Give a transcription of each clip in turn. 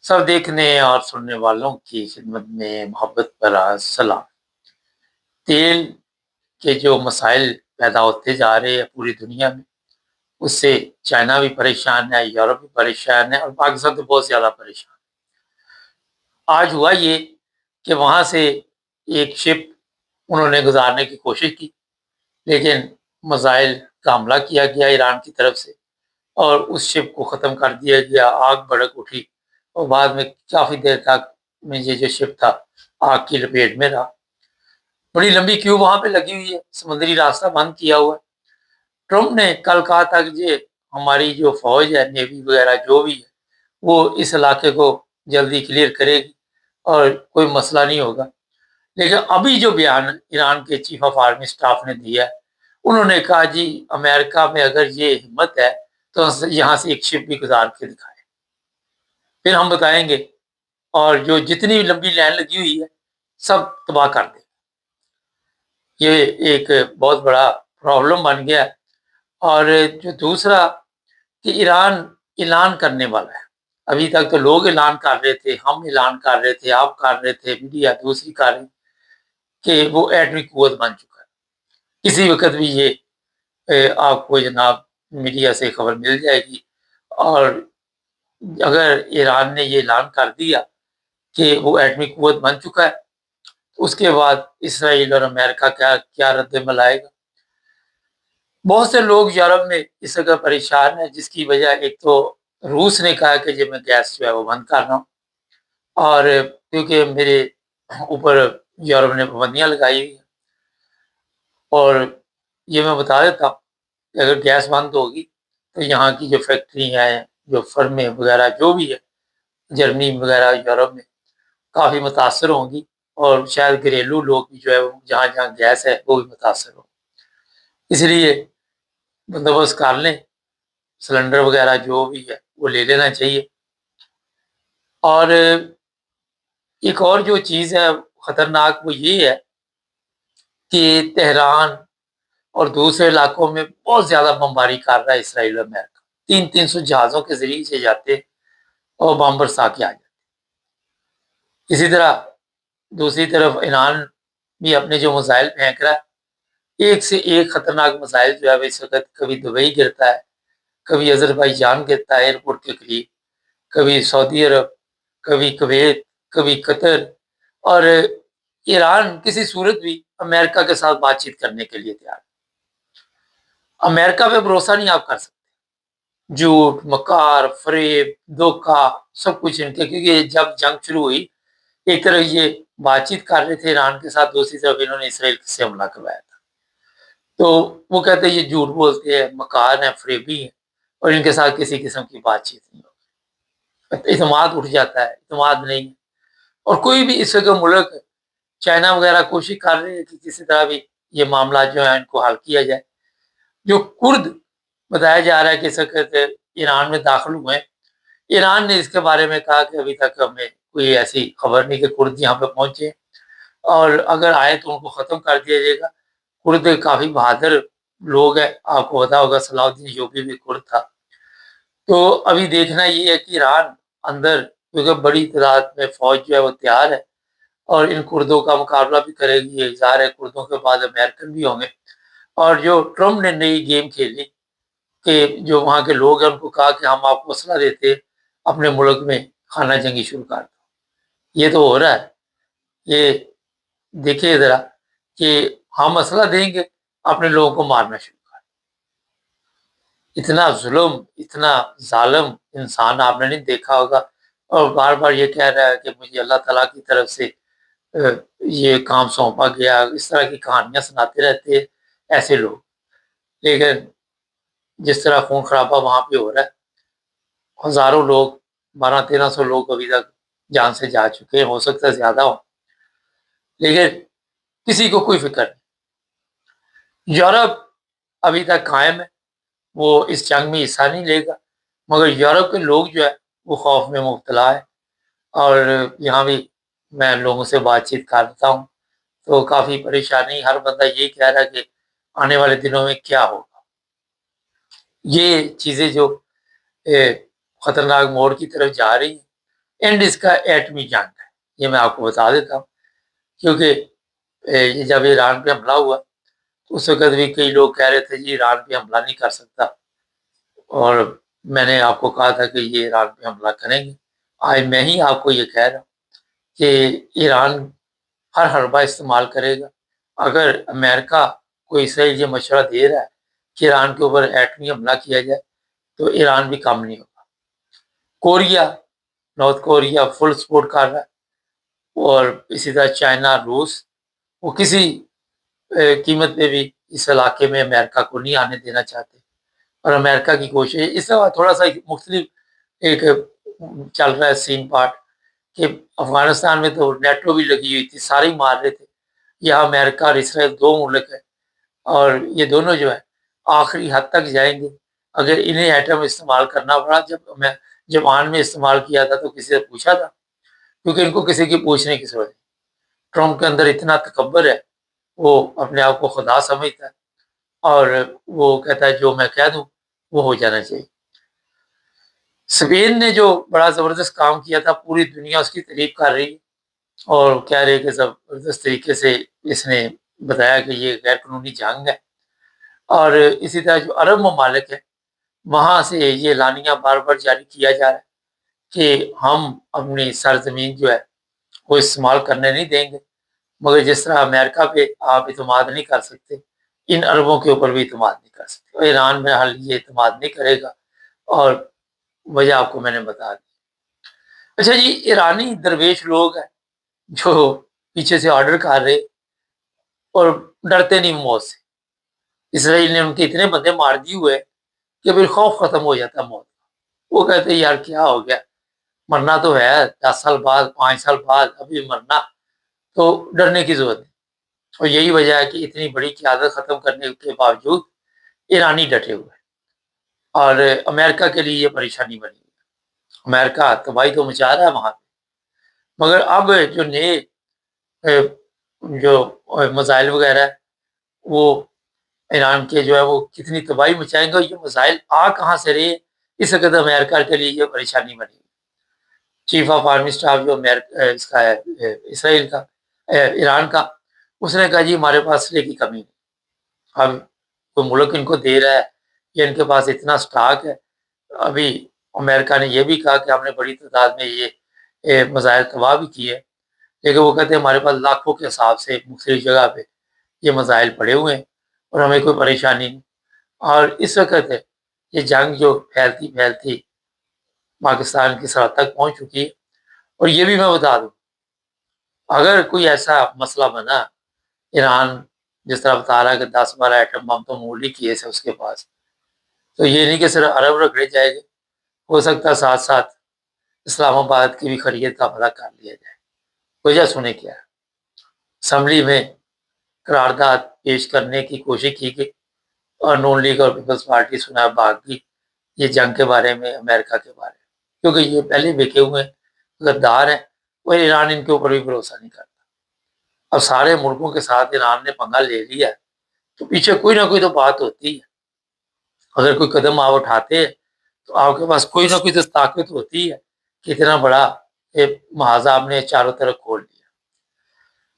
سب دیکھنے اور سننے والوں کی خدمت میں محبت بھرا سلام۔ تیل کے جو مسائل پیدا ہوتے جا رہے ہیں پوری دنیا میں، اس سے چائنا بھی پریشان ہے، یورپ بھی پریشان ہے، اور پاکستان تو بہت زیادہ پریشان ہے۔ آج ہوا یہ کہ وہاں سے ایک شپ انہوں نے گزارنے کی کوشش کی، لیکن میزائل کا حملہ کیا گیا ایران کی طرف سے، اور اس شپ کو ختم کر دیا گیا۔ آگ بھڑک اٹھی، اور بعد میں کافی دیر تک میں یہ جو شپ تھا آگ کی لپیٹ میں رہا۔ بڑی لمبی کیو وہاں پہ لگی ہوئی ہے، سمندری راستہ بند کیا ہوا ہے۔ ٹرمپ نے کل کہا تھا کہ یہ ہماری جو فوج ہے، نیوی وغیرہ جو بھی ہے، وہ اس علاقے کو جلدی کلیئر کرے گی اور کوئی مسئلہ نہیں ہوگا۔ لیکن ابھی جو بیان ایران کے چیف آف آرمی اسٹاف نے دیا ہے، انہوں نے کہا جی امریکہ میں اگر یہ ہمت ہے تو یہاں سے ایک شپ بھی گزار کے دکھائے، پھر ہم بتائیں گے، اور جو جتنی لمبی لائن لگی ہوئی ہے سب تباہ کر دیں۔ یہ ایک بہت بڑا پرابلم بن گیا ہے۔ اور جو دوسرا کہ ایران اعلان کرنے والا ہے۔ ابھی تک تو لوگ اعلان کر رہے تھے، ہم اعلان کر رہے تھے، آپ کر رہے تھے، میڈیا دوسری کر رہی کہ وہ ایٹمی قوت بن چکا ہے۔ کسی وقت بھی یہ آپ کو جناب میڈیا سے خبر مل جائے گی، اور اگر ایران نے یہ اعلان کر دیا کہ وہ ایٹمی قوت بن چکا ہے، اس کے بعد اسرائیل اور امریکہ کیا رد عمل آئے گا۔ بہت سے لوگ یورپ میں اس جگہ پریشان ہیں، جس کی وجہ ایک تو روس نے کہا کہ جب میں گیس جو ہے وہ بند کر رہا ہوں، اور کیونکہ میرے اوپر یورپ نے پابندیاں لگائی ہوئی ہیں، اور یہ میں بتا دیتا ہوں کہ اگر گیس بند ہوگی تو یہاں کی جو فیکٹری ہیں، جو فرمیں وغیرہ جو بھی ہے، جرمنی وغیرہ یورپ میں کافی متاثر ہوں گی، اور شاید گھریلو لوگ بھی جو ہے جہاں جہاں گیس ہے وہ بھی متاثر ہوں۔ اس لیے بندوبست کر لیں، سلنڈر وغیرہ جو بھی ہے وہ لے لینا چاہیے۔ اور ایک اور جو چیز ہے خطرناک، وہ یہ ہے کہ تہران اور دوسرے علاقوں میں بہت زیادہ بمباری کر رہا ہے اسرائیل اور امریکہ۔ 300 جہازوں کے ذریعے سے جاتے اور بم برسا کے آ جاتے۔ اسی طرح دوسری طرف ایران بھی اپنے جو میزائل پھینک رہا ہے، ایک سے ایک خطرناک میزائل جو ہے اس وقت کبھی دبئی گرتا ہے، کبھی آذربائیجان گرتا ہے ایئرپورٹ کے قریب، کبھی سعودی عرب، کبھی کویت، کبھی قطر، اور ایران کسی صورت بھی امریکہ کے ساتھ بات چیت کرنے کے لیے تیار ہے۔ امریکہ پہ بھروسہ نہیں آپ کر سکتے، جھوٹ، مکار، فریب، دھوکہ، سب کچھ ان کے، کیونکہ جب جنگ شروع ہوئی ایک طرف یہ بات چیت کر رہے تھے ایران کے ساتھ، دوسری طرف انہوں نے اسرائیل سے حملہ کروایا تھا۔ تو وہ کہتے ہیں یہ جھوٹ بولتے ہیں، مکار ہیں، فریبی ہیں، اور ان کے ساتھ کسی قسم کی بات چیت نہیں ہوتی۔ اعتماد اٹھ جاتا ہے، اعتماد نہیں ہے۔ اور کوئی بھی اس وقت ملک، چائنا وغیرہ کوشش کر رہے ہیں کہ کسی طرح بھی یہ معاملات جو ہیں ان کو حل کیا جائے۔ جو کرد بتایا جا رہا ہے کہ اس وقت ایران میں داخل ہوئے ہیں، ایران نے اس کے بارے میں کہا کہ ابھی تک ہمیں کوئی ایسی خبر نہیں کہ کرد یہاں پہ پہنچے، اور اگر آئے تو ان کو ختم کر دیا جائے گا۔ کرد کافی بہادر لوگ ہیں، آپ کو پتا ہوگا صلاح الدین ایوبی بھی کرد تھا۔ تو ابھی دیکھنا یہ ہے کہ ایران اندر، کیونکہ بڑی تعداد میں فوج جو ہے وہ تیار ہے، اور ان کردوں کا مقابلہ بھی کرے گی۔ یہ ظاہر ہے کردوں کے بعد امریکن بھی ہوں گے۔ اور جو ٹرمپ نے نئی گیم کھیلی کہ جو وہاں کے لوگ ہیں ان کو کہا کہ ہم آپ کو اسلحہ دیتے، اپنے ملک میں خانہ جنگی شروع کر دو۔ یہ تو ہو رہا ہے، یہ دیکھیے ذرا کہ ہم اسلحہ دیں گے، اپنے لوگوں کو مارنا شروع کر دیں۔ اتنا ظلم، اتنا ظالم انسان آپ نے نہیں دیکھا ہوگا، اور بار بار یہ کہہ رہا ہے کہ مجھے اللہ تعالیٰ کی طرف سے یہ کام سونپا گیا۔ اس طرح کی کہانیاں سناتے رہتے ہیں ایسے لوگ، لیکن جس طرح خون خرابہ وہاں پہ ہو رہا ہے، ہزاروں لوگ، 1200-1300 لوگ ابھی تک جان سے جا چکے ہیں، ہو سکتا ہے زیادہ ہو، لیکن کسی کو کوئی فکر نہیں۔ یورپ ابھی تک قائم ہے، وہ اس جنگ میں حصہ نہیں لے گا، مگر یورپ کے لوگ جو ہے وہ خوف میں مبتلا ہے۔ اور یہاں بھی میں لوگوں سے بات چیت کرتا ہوں تو کافی پریشانی، ہر بندہ یہی کہہ رہا ہے کہ آنے والے دنوں میں کیا ہوگا۔ یہ چیزیں جو خطرناک موڑ کی طرف جا رہی ہیں، اینڈ اس کا ایٹمی جنگ ہے، یہ میں آپ کو بتا دیتا ہوں، کیونکہ جب ایران پہ حملہ ہوا تو اس وقت بھی کئی لوگ کہہ رہے تھے جی ایران پہ حملہ نہیں کر سکتا، اور میں نے آپ کو کہا تھا کہ یہ ایران پہ حملہ کریں گے۔ آج میں ہی آپ کو یہ کہہ رہا ہوں کہ ایران ہر حربہ استعمال کرے گا۔ اگر امریکہ کو اسرائیل یہ مشورہ دے رہا ہے کہ ایران کے اوپر ایٹمی حملہ کیا جائے تو ایران بھی کم نہیں ہوگا۔ Korea, north Korea full support کر رہا ہے، اور اسی طرح چائنا، روس، وہ کسی قیمت پہ بھی اس علاقے میں امریکہ کو نہیں آنے دینا چاہتے، اور امریکہ کی کوشش اس طرح تھوڑا سا مختلف ایک چل رہا ہے سین پارٹ کہ افغانستان میں تو نیٹو بھی لگی ہوئی تھی، سارے ہی مار رہے تھے۔ یہاں امریکہ اور اسرائیل دو ملک ہے، اور یہ دونوں جو ہے آخری حد تک جائیں گے۔ اگر انہیں ایٹم استعمال کرنا پڑا، جب میں جاپان میں استعمال کیا تھا تو کسی سے پوچھا تھا؟ کیونکہ ان کو کسی کی پوچھنے کی ضرورت نہیں۔ ٹرمپ کے اندر اتنا تکبر ہے، وہ اپنے آپ کو خدا سمجھتا ہے، اور وہ کہتا ہے جو میں کہہ دوں وہ ہو جانا چاہیے۔ اسپین نے جو بڑا زبردست کام کیا تھا، پوری دنیا اس کی تعریف کر رہی ہے اور کہہ رہے کہ زبردست طریقے سے اس نے بتایا کہ یہ غیر قانونی جنگ ہے۔ اور اسی طرح جو عرب ممالک ہے، وہاں سے یہ اعلانیہ بار بار جاری کیا جا رہا ہے کہ ہم اپنی سرزمین جو ہے وہ استعمال کرنے نہیں دیں گے، مگر جس طرح امریکہ پہ آپ اعتماد نہیں کر سکتے، ان عربوں کے اوپر بھی اعتماد نہیں کر سکتے۔ اور ایران میں حال یہ اعتماد نہیں کرے گا، اور وجہ آپ کو میں نے بتا دی۔ اچھا جی، ایرانی درویش لوگ ہیں جو پیچھے سے آرڈر کر رہے اور ڈرتے نہیں موت سے۔ اسرائیل نے ان کے اتنے بندے مار دیے ہوئے کہ پھر خوف ختم ہو جاتا موت کا۔ وہ کہتے ہیں یار کیا ہو گیا، مرنا تو ہے 10 سال بعد، 5 سال بعد، ابھی مرنا، تو ڈرنے کی ضرورت نہیں۔ اور یہی وجہ ہے کہ اتنی بڑی قیادت ختم کرنے کے باوجود ایرانی ڈٹے ہوئے، اور امریکہ کے لیے یہ پریشانی بنی ہے۔ امریکہ تباہی تو مچا رہا ہے وہاں پہ، مگر اب جو نئے جو میزائل وغیرہ ہے، وہ ایران کے جو ہے وہ کتنی تباہی مچائیں گے۔ یہ میزائل آ کہاں سے رہے، اس وقت امریکہ کے لیے یہ پریشانی بنی ہے۔ چیف آف آرمی اسٹاف جو اس کا ہے اسرائیل کا، ایران کا، اس نے کہا جی ہمارے پاس اسلحے کی کمی نہیں۔ اب کوئی ملک ان کو دے رہا ہے یا ان کے پاس اتنا سٹاک ہے۔ ابھی امریکہ نے یہ بھی کہا کہ ہم نے بڑی تعداد میں یہ میزائل تباہ بھی کیے، لیکن وہ کہتے ہیں ہمارے پاس لاکھوں کے حساب سے مختلف جگہ پہ یہ میزائل پڑے ہوئے ہیں اور ہمیں کوئی پریشانی نہیں۔ اور اس وقت یہ جنگ جو پھیلتی پھیلتی پاکستان کی سرحد تک پہنچ چکی ہے۔ اور یہ بھی میں بتا دوں، اگر کوئی ایسا مسئلہ بنا، ایران جس طرح بتا رہا ہے کہ 10-12 ایٹم بم تو معمولی کیس ہے اس کے پاس، تو یہ نہیں کہ صرف عرب رگڑے جائے گے، ہو سکتا ہے ساتھ ساتھ اسلام آباد کی بھی خیریت کا پتہ کر لیا جائے۔ وجہ سنیں کیا ہے؟ اسمبلی میں قرارداد پیش کرنے کی کوشش کی گئی، اور نون لیگ اور پیپلز پارٹی سنا بھاگ گئی یہ جنگ کے بارے میں، امریکہ کے بارے میں، کیونکہ یہ پہلے بکے ہوئے غدار ہیں، اور ایران ان کے اوپر بھی بھروسہ نہیں کرتا۔ اب سارے ملکوں کے ساتھ ایران نے پنگا لے لیا تو پیچھے کوئی نہ کوئی تو بات ہوتی ہے۔ اگر کوئی قدم آپ اٹھاتے ہیں تو آپ کے پاس کوئی نہ کوئی تو طاقت ہوتی ہے کہ اتنا بڑا محاذہ آپ نے چاروں طرف کھول دیا۔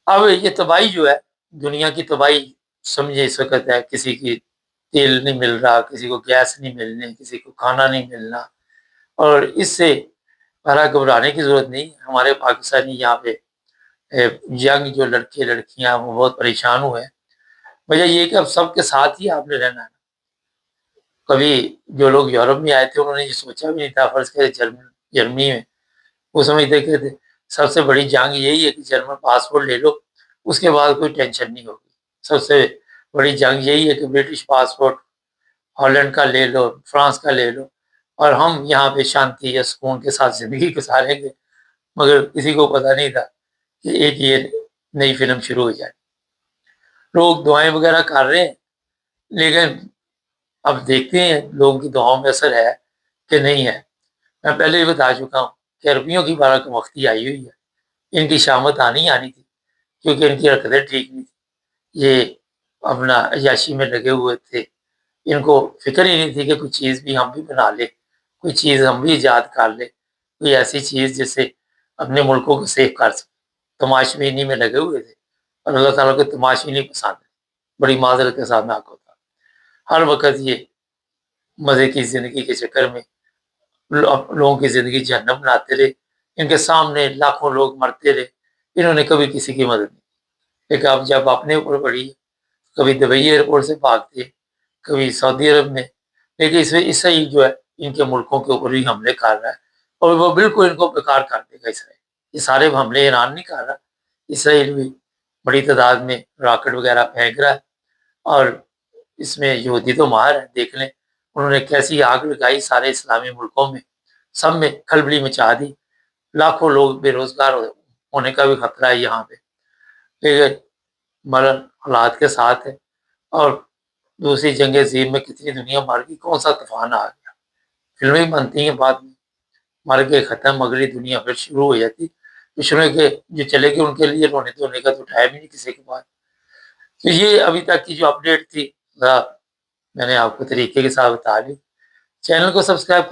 اب یہ تباہی جو ہے، دنیا کی تباہی سمجھے اس وقت ہے، کسی کی تیل نہیں مل رہا، کسی کو گیس نہیں ملنے، کسی کو کھانا نہیں ملنا، اور اس سے بڑا گھبرانے کی ضرورت نہیں۔ ہمارے پاکستانی یہاں پہ ینگ جو لڑکے لڑکیاں وہ بہت پریشان ہوئے ہیں۔ وجہ یہ کہ اب سب کے ساتھ ہی آپ نے رہنا ہے۔ کبھی جو لوگ یورپ میں آئے تھے انہوں نے یہ سوچا بھی نہیں تھا، فرض کرے جرمنی میں وہ سمجھتے کہ سب سے بڑی جنگ یہی ہے کہ جرمن پاسپورٹ لے لو، اس کے بعد کوئی ٹینشن نہیں ہوگی۔ سب سے بڑی جنگ یہی ہے کہ برٹش پاسپورٹ ہالینڈ کا لے لو، فرانس کا لے لو، اور ہم یہاں پہ شانتی یا سکون کے ساتھ زندگی گزاریں گے۔ مگر کسی کو پتہ نہیں تھا کہ ایک یہ نئی فلم شروع ہو جائے۔ لوگ دعائیں وغیرہ کر رہے ہیں، لیکن اب دیکھتے ہیں لوگوں کی دعاؤں میں اثر ہے کہ نہیں ہے۔ میں پہلے بھی بتا چکا ہوں کہ عربیوں کی بارہ کا وقتی آئی ہوئی ہے، ان کی شامت آنی تھی، کیونکہ ان کی حرکتیں ٹھیک نہیں تھی۔ یہ اپنا عیاشی میں لگے ہوئے تھے، ان کو فکر ہی نہیں تھی کہ کوئی چیز بھی ہم بھی بنا لے، کوئی چیز ہم بھی ایجاد کر لے۔ کوئی ایسی چیز جس سے اپنے ملکوں کو سیف کر سکے. تماشبینی میں لگے ہوئے تھے اور اللہ تعالیٰ کو تماشبینی پسند ہے. بڑی معذرت کے ساتھ میں آپ کو بتا، ہر وقت یہ مزے کی زندگی کے چکر میں لوگوں کی زندگی جہنم بناتے رہے. ان کے سامنے لاکھوں لوگ مرتے رہے، انہوں نے کبھی کسی کی مدد نہیں کی. لیکن اب جب اپنے اوپر پڑی، کبھی دبئی ایئرپورٹ سے بھاگتے، کبھی سعودی عرب میں، لیکن اسرائیل جو ہے ان کے ملکوں کے اوپر بھی حملے کر رہا ہے اور وہ بالکل ان کو بیکار کر دے گا. اسرائیل یہ سارے حملے ایران نہیں کر رہا، اسرائیل بھی بڑی تعداد میں راکٹ وغیرہ پھینک رہا ہے. اور اس میں یہودی تو ماہر ہے، دیکھ لیں انہوں نے کیسی آگ لگائی سارے اسلامی ملکوں میں، سب میں کھلبلی مچا دی. لاکھوں لوگ بے روزگار ہونے کا بھی خطرہ ہے یہاں پہ، لیکن مرن حالات کے ساتھ ہے. اور دوسری جنگ عظیم میں کتنی دنیا مر گئی، کون سا طوفان آ گیا. فلمیں بنتی ہیں بعد میں، مر کے ختم، اگلی دنیا پھر شروع ہو جاتی. پچھلے کے جو چلے گئے ان کے لیے رونے دھونے کا تو ٹائم ہی نہیں کسی کے پاس. تو یہ ابھی تک کی جو اپڈیٹ تھی میں نے آپ کو طریقے کے ساتھ بتا دی. چینل کو سبسکرائب